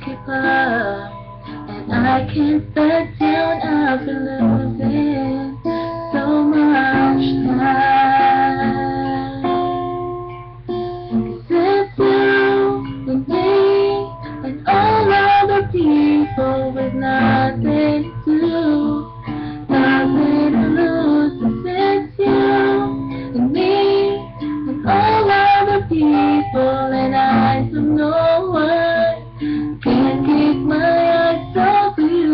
keep up, and I can't back down after losing so much time. 'Cause it's you and me and all other people with nothing to do, nothing to lose. 'Cause it's you and me and all other people, and I don't know why can't keep my eyes off you.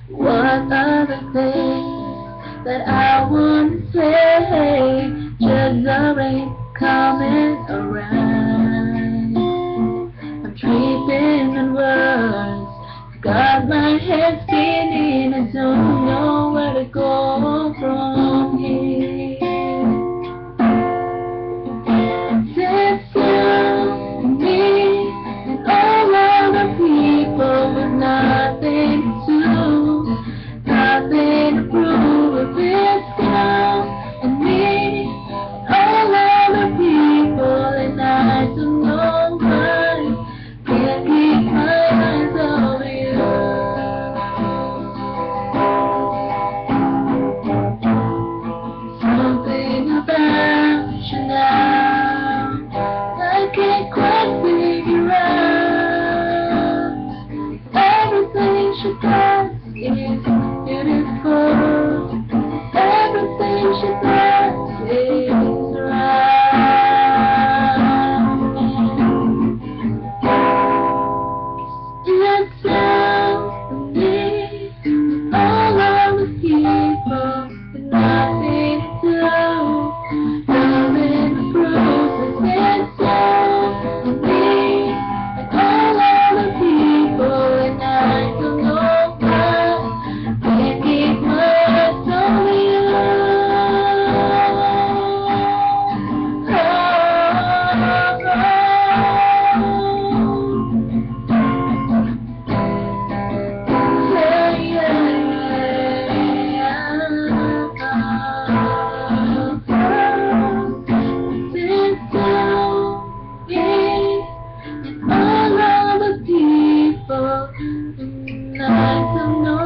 What are the things that I want to say? Just the rain coming around. I'm tripping on words, got my head spinning, I don't know where to go from here. It's you and me and all other people with nothing to do, nothing to prove. It's you and me and all other people, and I don't know why can't keep my eyes over you. Something about you now I can't quite figure out. Everything she does is beautiful. Everything she does is right. It's you and me and all of the people with nothing to do, nothing to prove. It's you and me and all of the people, and I don't know why can't keep my eyes on you. I don't know.